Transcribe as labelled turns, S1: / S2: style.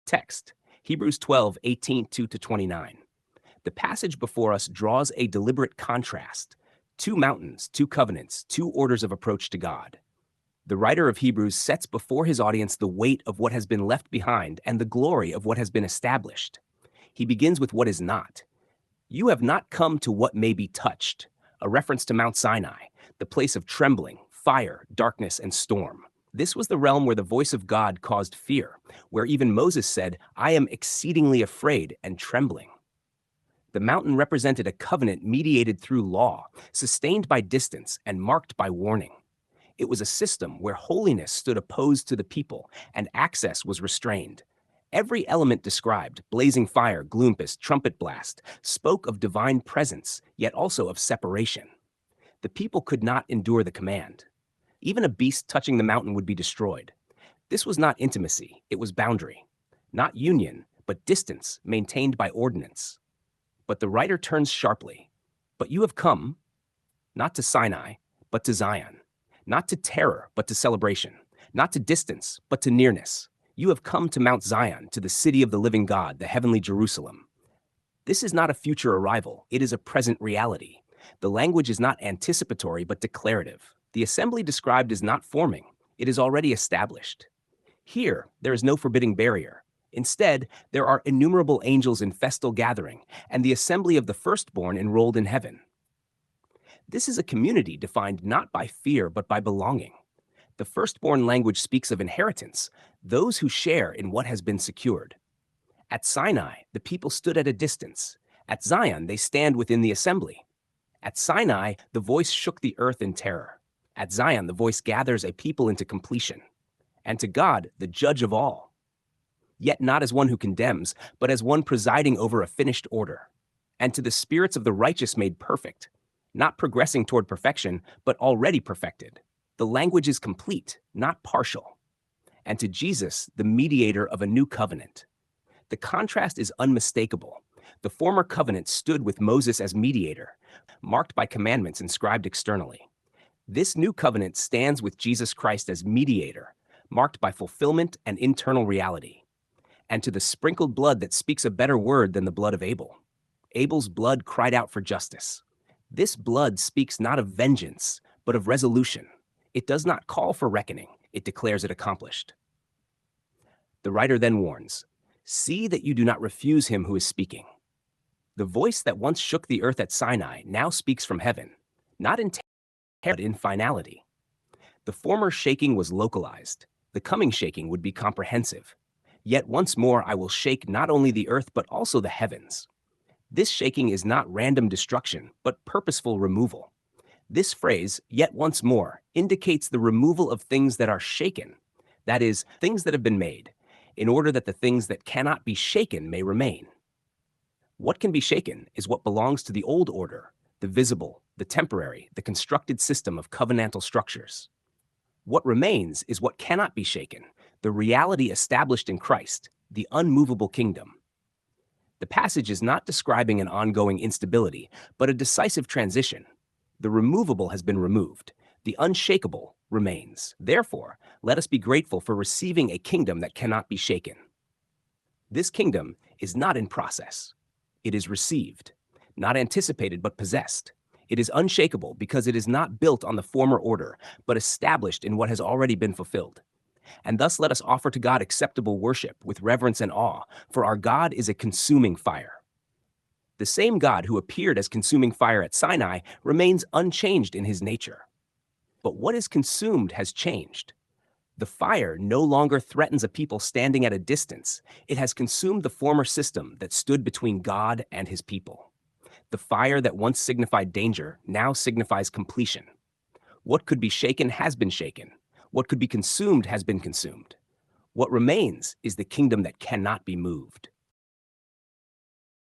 S1: Text, Hebrews 12:18-29. The passage before us draws a deliberate contrast. Two mountains, two covenants, two orders of approach to God. The writer of Hebrews sets before his audience the weight of what has been left behind and the glory of what has been established. He begins with what is not. You have not come to what may be touched, a reference to Mount Sinai, the place of trembling, fire, darkness, and storm. This was the realm where the voice of God caused fear, where even Moses said, "I am exceedingly afraid and trembling." The mountain represented a covenant mediated through law, sustained by distance and marked by warning. It was a system where holiness stood opposed to the people and access was restrained. Every element described, blazing fire, gloomfist, trumpet blast, spoke of divine presence, yet also of separation. The people could not endure the command. Even a beast touching the mountain would be destroyed. This was not intimacy, it was boundary. Not union, but distance maintained by ordinance. But the writer turns sharply. But you have come, not to Sinai, but to Zion. Not to terror, but to celebration. Not to distance, but to nearness. You have come to Mount Zion, to the city of the living God, the heavenly Jerusalem. This is not a future arrival, it is a present reality. The language is not anticipatory, but declarative. The assembly described is not forming, it is already established. Here, there is no forbidding barrier. Instead, there are innumerable angels in festal gathering, and the assembly of the firstborn enrolled in heaven. This is a community defined not by fear, but by belonging. The firstborn language speaks of inheritance, those who share in what has been secured. At Sinai, the people stood at a distance. At Zion, they stand within the assembly. At Sinai, the voice shook the earth in terror. At Zion, the voice gathers a people into completion. And to God, the judge of all. Yet not as one who condemns, but as one presiding over a finished order. And to the spirits of the righteous made perfect, not progressing toward perfection, but already perfected. The language is complete, not partial. And to Jesus, the mediator of a new covenant. The contrast is unmistakable. The former covenant stood with Moses as mediator, marked by commandments inscribed externally. This new covenant stands with Jesus Christ as mediator, marked by fulfillment and internal reality. And to the sprinkled blood that speaks a better word than the blood of Abel. Abel's blood cried out for justice. This blood speaks not of vengeance, but of resolution. It does not call for reckoning, it declares it accomplished. The writer then warns, "See that you do not refuse him who is speaking." The voice that once shook the earth at Sinai now speaks from heaven, not in terror, but in finality. The former shaking was localized. The coming shaking would be comprehensive. Yet once more I will shake not only the earth, but also the heavens. This shaking is not random destruction, but purposeful removal. This phrase, "yet once more," indicates the removal of things that are shaken, that is, things that have been made, in order that the things that cannot be shaken may remain. What can be shaken is what belongs to the old order, the visible, the temporary, the constructed system of covenantal structures. What remains is what cannot be shaken, the reality established in Christ, the unmovable kingdom. The passage is not describing an ongoing instability, but a decisive transition. The removable has been removed. The unshakable remains. Therefore, let us be grateful for receiving a kingdom that cannot be shaken. This kingdom is not in process. It is received, not anticipated but possessed. It is unshakable because it is not built on the former order, but established in what has already been fulfilled. And thus let us offer to God acceptable worship with reverence and awe, for our God is a consuming fire. The same God who appeared as consuming fire at Sinai remains unchanged in his nature. But what is consumed has changed. The fire no longer threatens a people standing at a distance. It has consumed the former system that stood between God and his people. The fire that once signified danger now signifies completion. What could be shaken has been shaken. What could be consumed has been consumed. What remains is the kingdom that cannot be moved.